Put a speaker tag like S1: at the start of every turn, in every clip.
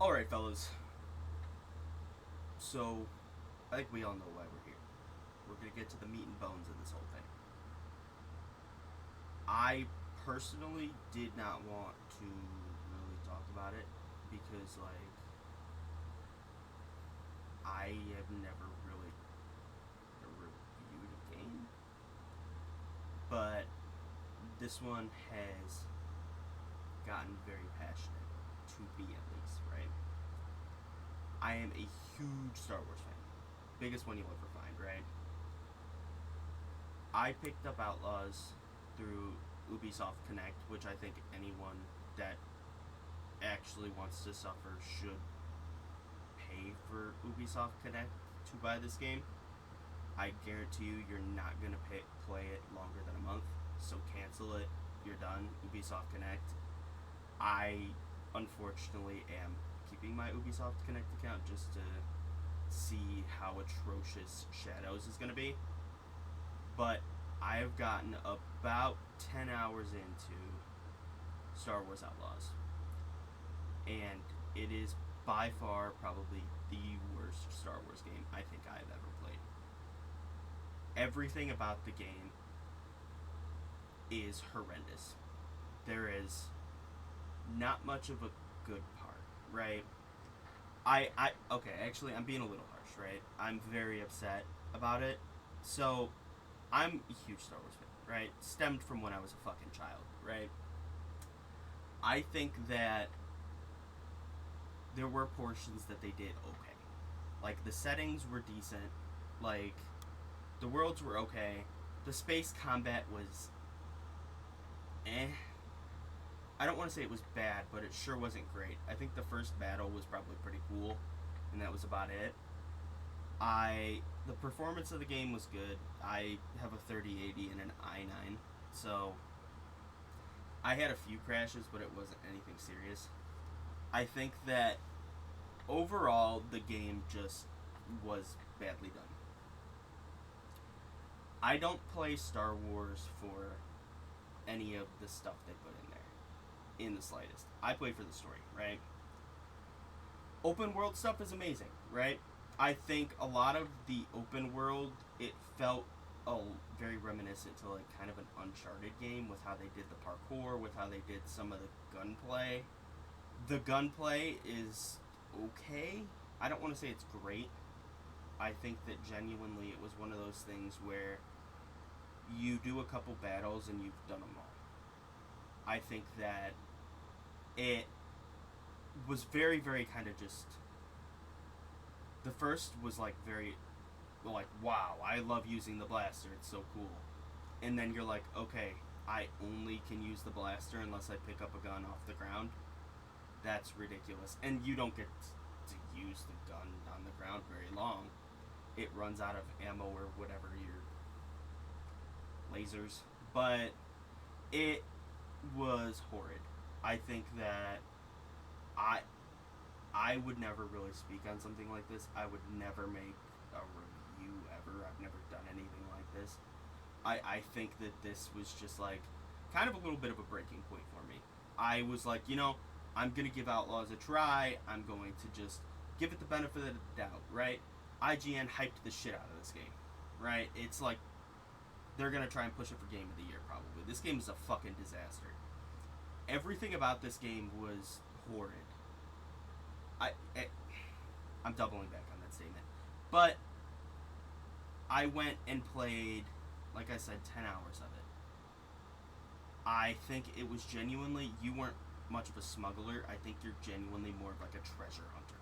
S1: Alright, fellas. So, I think we all know why we're here. We're gonna get to the meat and bones of this whole thing. I personally did not want to really talk about it because, I have never really reviewed a game. But this one has gotten very passionate, to be at least, right? I am a huge Star Wars fan. Biggest one you'll ever find, right? I picked up Outlaws through Ubisoft Connect, which I think anyone that actually wants to suffer should pay for Ubisoft Connect to buy this game. I guarantee you're not going to play it longer than a month, so cancel it. You're done. Ubisoft Connect. I, unfortunately, am keeping my Ubisoft Connect account just to see how atrocious Shadows is going to be. But I have gotten about 10 hours into Star Wars Outlaws. And it is by far probably the worst Star Wars game I think I've ever played. Everything about the game is horrendous. There is not much of a good part, right? Okay, actually, I'm being a little harsh, right? I'm very upset about it. So, I'm a huge Star Wars fan, right? Stemmed from when I was a fucking child, right? I think that there were portions that they did okay. Like, the settings were decent. Like, the worlds were okay. The space combat was eh. I don't want to say it was bad, but it sure wasn't great. I think the first battle was probably pretty cool, and that was about it. The performance of the game was good. I have a 3080 and an i9, so I had a few crashes, but it wasn't anything serious. I think that overall the game just was badly done. I don't play Star Wars for any of the stuff they put in there, in the slightest. I play for the story, right? Open world stuff is amazing, right? I think a lot of the open world, it felt very reminiscent to like kind of an Uncharted game with how they did the parkour, with how they did some of the gunplay. The gunplay is okay. I don't want to say it's great. I think that genuinely it was one of those things where you do a couple battles and you've done them all. I think that it was very, very kind of just. The first was like very, like, wow, I love using the blaster, it's so cool. And then you're like, okay, I only can use the blaster unless I pick up a gun off the ground. That's ridiculous. And you don't get to use the gun on the ground very long. It runs out of ammo or whatever, your lasers. But it was horrid. I think that I would never really speak on something like this. I would never make a review ever. I've never done anything like this. I think that this was just like kind of a little bit of a breaking point for me. I was like, I'm going to give Outlaws a try. I'm going to just give it the benefit of the doubt, right? IGN hyped the shit out of this game, right? It's like they're going to try and push it for Game of the Year, probably. This game is a fucking disaster. Everything about this game was horrid. I'm doubling back on that statement. But I went and played, like I said, 10 hours of it. I think it was genuinely, you weren't much of a smuggler. I think you're genuinely more of like a treasure hunter.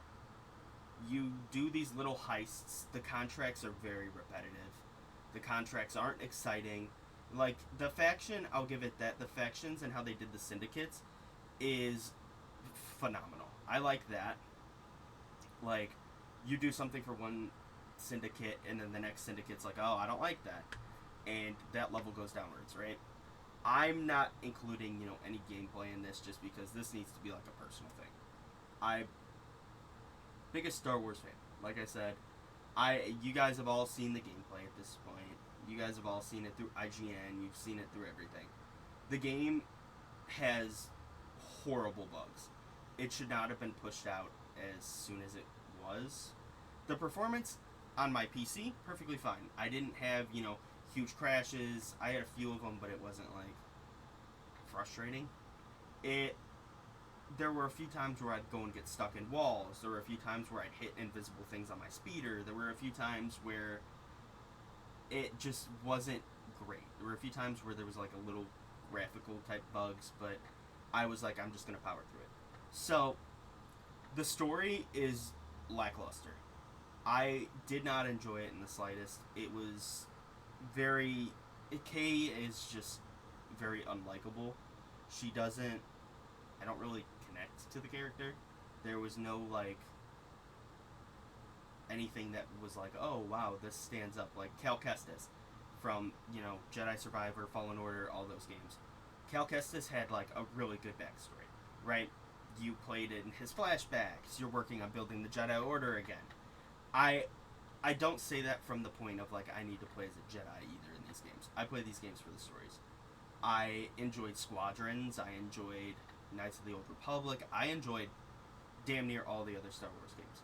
S1: You do these little heists. The contracts are very repetitive. The contracts aren't exciting. Like, the faction, I'll give it that. The factions and how they did the syndicates is phenomenal. I like that. Like, you do something for one syndicate, and then the next syndicate's like, oh, I don't like that. And that level goes downwards, right? I'm not including, any gameplay in this just because this needs to be like a personal thing. I'm biggest Star Wars fan. Like I said, you guys have all seen the gameplay at this point. You guys have all seen it through IGN. You've seen it through everything. The game has horrible bugs. It should not have been pushed out as soon as it was. The performance on my PC, perfectly fine. I didn't have, huge crashes. I had a few of them, but it wasn't, like, frustrating. It There were a few times where I'd go and get stuck in walls. There were a few times where I'd hit invisible things on my speeder. There were a few times where it just wasn't great. There were a few times where there was like a little graphical type bugs, but I was like, I'm just gonna power through it. So the story is lackluster. I did not enjoy it in the slightest. It was very Kay is just very unlikable. She doesn't I don't really connect to the character. There was no like anything that was like, oh wow, this stands up. Like Cal Kestis from Jedi Survivor, Fallen Order, all those games. Cal Kestis had like a really good backstory, right? You played in his flashbacks. You're working on building the Jedi Order again. I don't say that from the point of like I need to play as a Jedi either in these games. I play these games for the stories. I enjoyed Squadrons. I enjoyed Knights of the Old Republic. I enjoyed damn near all the other Star Wars games.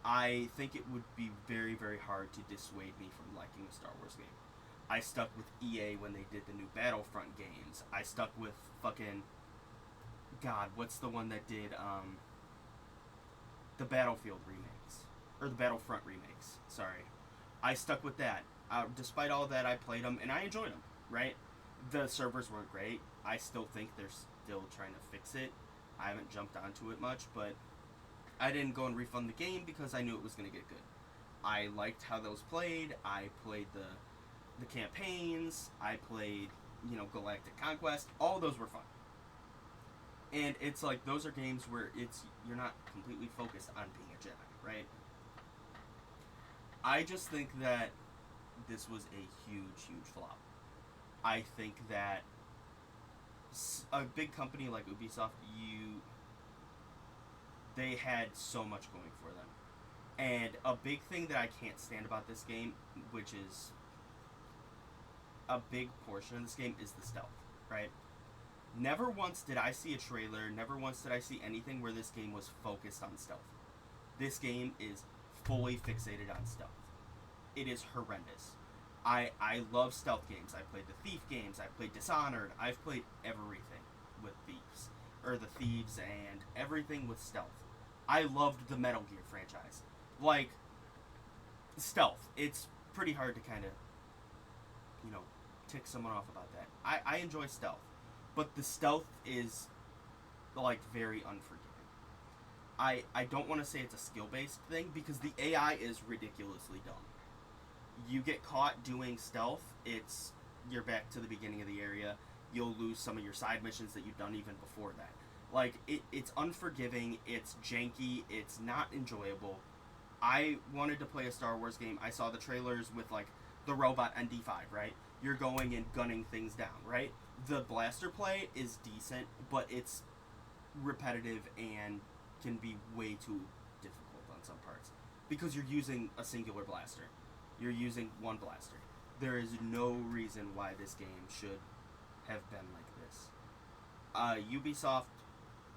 S1: I think it would be very, very hard to dissuade me from liking a Star Wars game. I stuck with EA when they did the new Battlefront games. I stuck with fucking... God, what's the one that did the Battlefield remakes? Or the Battlefront remakes, sorry. I stuck with that. Despite all that, I played them, and I enjoyed them, right? The servers weren't great. I still think they're still trying to fix it. I haven't jumped onto it much, but I didn't go and refund the game because I knew it was going to get good. I liked how those played. I played the campaigns. I played, Galactic Conquest. All those were fun. And it's like, those are games where you're not completely focused on being a Jedi, right? I just think that this was a huge, huge flop. I think that a big company like Ubisoft, they had so much going for them. And a big thing that I can't stand about this game, which is a big portion of this game, is the stealth, right? Never once did I see a trailer, never once did I see anything where this game was focused on stealth. This game is fully fixated on stealth. It is horrendous. I love stealth games. I played the Thief games. I played Dishonored. I've played everything with thieves. Or the Thieves and everything with stealth. I loved the Metal Gear franchise. Like, stealth. It's pretty hard to kind of, tick someone off about that. I enjoy stealth. But the stealth is, like, very unforgiving. I don't want to say it's a skill-based thing because the AI is ridiculously dumb. You get caught doing stealth, you're back to the beginning of the area. You'll lose some of your side missions that you've done even before that. Like, it's unforgiving, it's janky, it's not enjoyable. I wanted to play a Star Wars game. I saw the trailers with, like, the robot ND5, right? You're going and gunning things down, right? The blaster play is decent, but it's repetitive and can be way too difficult on some parts. Because you're using a singular blaster. You're using one blaster. There is no reason why this game should have been like this. Ubisoft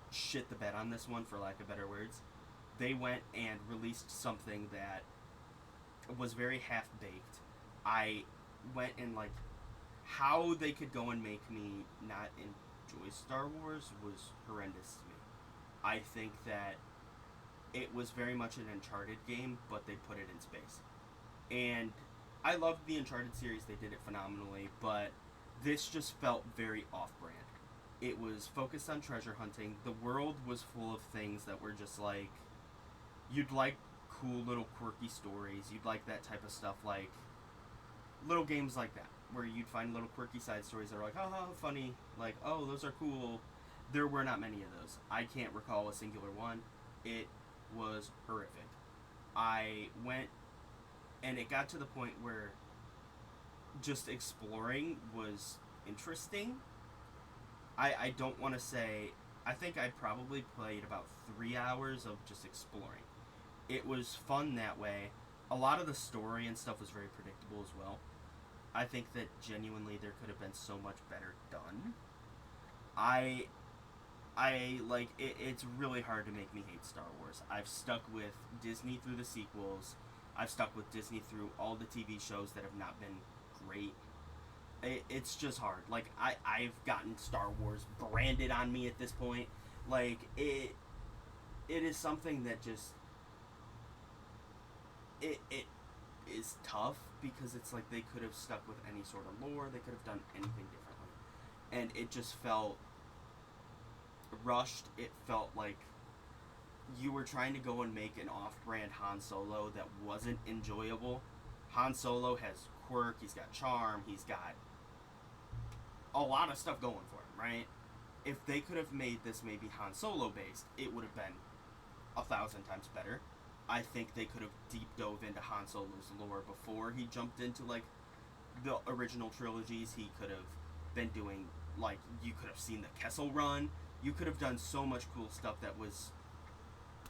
S1: shit the bed on this one, for lack of better words. They went and released something that was very half-baked. I went and, like, how they could go and make me not enjoy Star Wars was horrendous to me. I think that it was very much an Uncharted game, but they put it in space. And I loved the Uncharted series, they did it phenomenally, but this just felt very off-brand. It was focused on treasure hunting. The world was full of things that were just like, you'd like cool little quirky stories. You'd like that type of stuff, like little games like that, where you'd find little quirky side stories that are like, oh, funny, like, oh, those are cool. There were not many of those. I can't recall a singular one. It was horrific. I went, and it got to the point where just exploring was interesting. I don't want to say, I think I probably played about 3 hours of just exploring. It was fun that way. A lot of the story and stuff was very predictable as well. I think that genuinely there could have been so much better done. I it's really hard to make me hate Star Wars. I've stuck with Disney through the sequels. I've stuck with Disney through all the TV shows that have not been great. It's just hard. Like I've gotten Star Wars branded on me at this point. Like it is something that just it is tough because it's like they could have stuck with any sort of lore. They could have done anything differently, and it just felt rushed. It felt like you were trying to go and make an off-brand Han Solo that wasn't enjoyable. Han Solo has quirk, he's got charm, he's got a lot of stuff going for him, right? If they could have made this maybe Han Solo based, it would have been 1,000 times better. I think they could have deep dove into Han Solo's lore before he jumped into like the original trilogies. He could have been doing like you could have seen the Kessel Run. You could have done so much cool stuff that was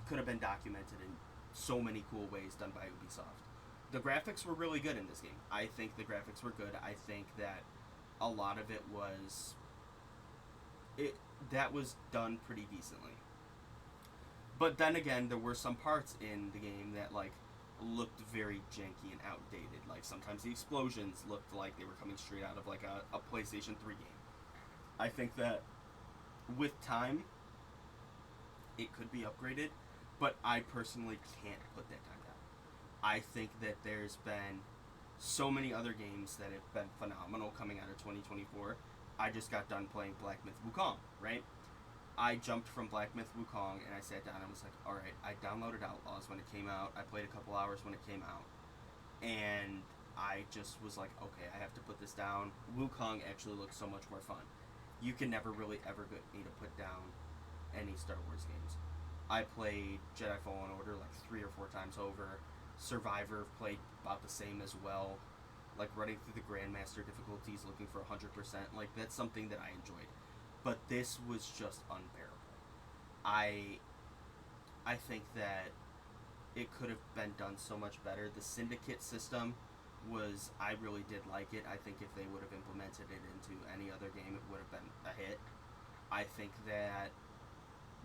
S1: could have been documented in so many cool ways done by Ubisoft. The graphics were really good in this game. I think the graphics were good. I think that a lot of it was that was done pretty decently. But then again, there were some parts in the game that like looked very janky and outdated. Like sometimes the explosions looked like they were coming straight out of like a PlayStation 3 game. I think that with time it could be upgraded, but I personally can't put that time down. I think that there's been so many other games that have been phenomenal coming out of 2024. I just got done playing Black Myth Wukong, right? I jumped from Black Myth Wukong and I sat down and was like, alright, I downloaded Outlaws when it came out. I played a couple hours when it came out. And I just was like, okay, I have to put this down. Wukong actually looks so much more fun. You can never really ever get me to put down any Star Wars games. I played Jedi Fallen Order like 3 or 4 times over. Survivor played about the same as well. Like running through the Grandmaster difficulties looking for 100%. Like that's something that I enjoyed. But this was just unbearable. I think that it could have been done so much better. The syndicate system was, I really did like it. I think if they would have implemented it into any other game, it would have been a hit. I think that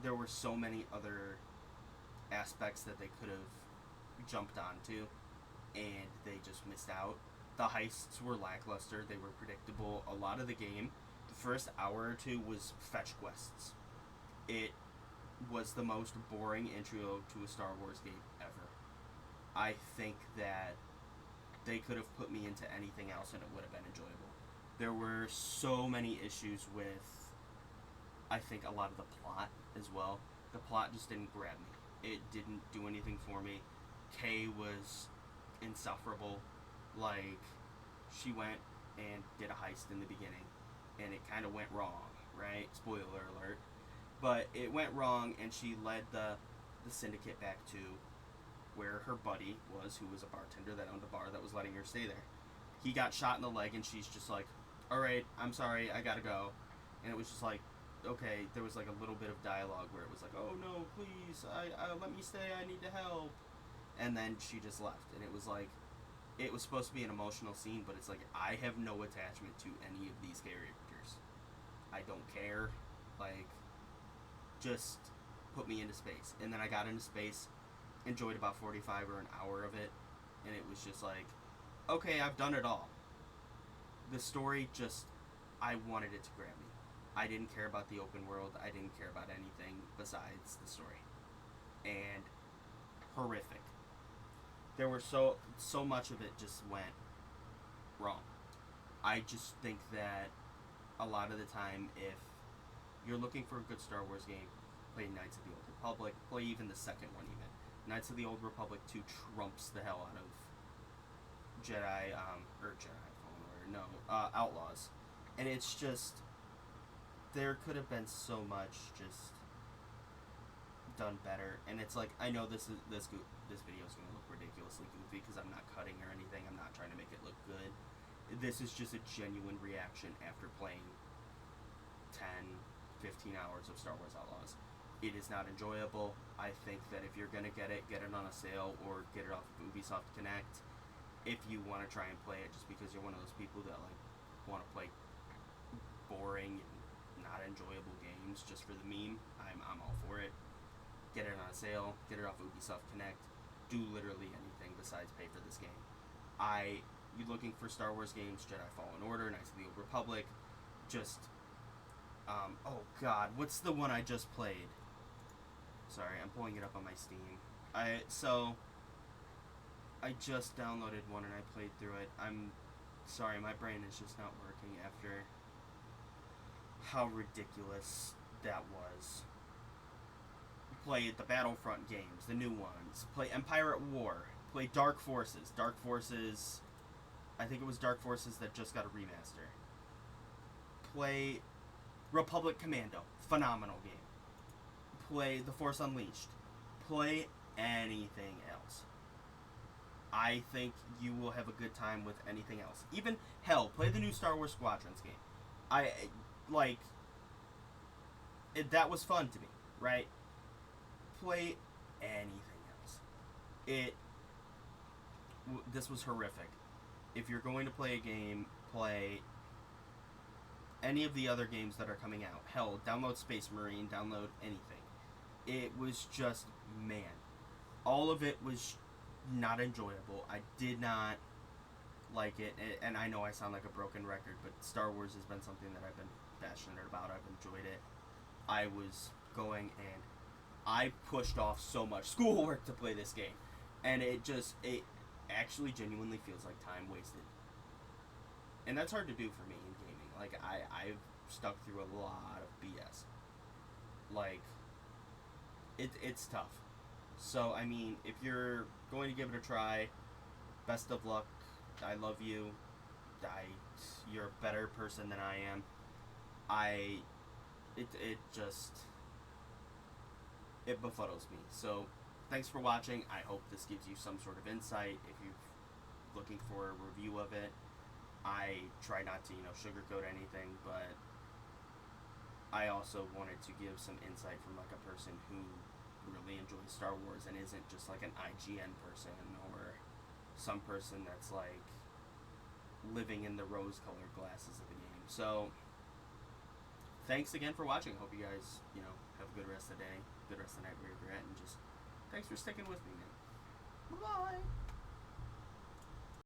S1: there were so many other aspects that they could have jumped onto, and they just missed out. The heists were lackluster. They were predictable. A lot of the game, the first hour or two was fetch quests. It was the most boring intro to a Star Wars game ever. I think that they could have put me into anything else and it would have been enjoyable. There were so many issues with, I think, a lot of the plot as well. The plot just didn't grab me. It didn't do anything for me. Kay was insufferable. Like, she went and did a heist in the beginning, and it kind of went wrong, right? Spoiler alert. But it went wrong, and she led the syndicate back to where her buddy was, who was a bartender that owned a bar that was letting her stay there. He got shot in the leg, and she's just like, alright, I'm sorry, I gotta go. And it was just like, okay, there was like a little bit of dialogue where it was like, oh no, please, I let me stay, I need to help. And then she just left, and it was like, it was supposed to be an emotional scene, but it's like, I have no attachment to any of these characters. I don't care. Like, just put me into space. And then I got into space, enjoyed about 45 or an hour of it, and it was just like, okay, I've done it all. The story just, I wanted it to grab me. I didn't care about the open world. I didn't care about anything besides the story. And horrific. There were so much of it just went wrong. I just think that a lot of the time, if you're looking for a good Star Wars game, play Knights of the Old Republic, play even the second one even. Knights of the Old Republic 2 trumps the hell out of Outlaws. And it's just, there could have been so much just done better. And it's like, I know this video is going to look ridiculously goofy because I'm not cutting or anything. I'm not trying to make it look good. This is just a genuine reaction after playing 10, 15 hours of Star Wars Outlaws. It is not enjoyable. I think that if you're going to get it on a sale or get it off of Ubisoft Connect. If you want to try and play it just because you're one of those people that like want to play boring and not enjoyable games just for the meme, I'm all for it. Get it on a sale, get it off Ubisoft Connect, do literally anything besides pay for this game. You looking for Star Wars games, Jedi Fallen Order, Knights of the Old Republic, just, oh god, what's the one I just played? Sorry, I'm pulling it up on my Steam. I just downloaded one and I played through it. I'm sorry, my brain is just not working after how ridiculous that was. Play the Battlefront games, the new ones. Play Empire at War. Play Dark Forces. Dark Forces, I think it was Dark Forces that just got a remaster. Play Republic Commando. Phenomenal game. Play The Force Unleashed. Play anything else. I think you will have a good time with anything else. Even, hell, play the new Star Wars Squadrons game. That was fun to me, right? Play anything else. This was horrific. If you're going to play a game, play any of the other games that are coming out. Hell, download Space Marine, download anything. It was just, man. All of it was not enjoyable. I did not like it, and I know I sound like a broken record, but Star Wars has been something that I've been passionate about. I've enjoyed it. I was going and I pushed off so much schoolwork to play this game, and it actually genuinely feels like time wasted. And that's hard to do for me in gaming. Like, I've stuck through a lot of BS. Like, it's tough. So, I mean, if you're going to give it a try, best of luck. I love you. You're a better person than I am. It befuddles me. So, thanks for watching. I hope this gives you some sort of insight. If you're looking for a review of it, I try not to, sugarcoat anything, but I also wanted to give some insight from, like, a person who really enjoys Star Wars and isn't just, like, an IGN person or some person that's, like, living in the rose-colored glasses of the game. So, thanks again for watching. Hope you guys, have a good rest of the day, good rest of the night wherever you're at, and just thanks for sticking with me, man. Bye-bye!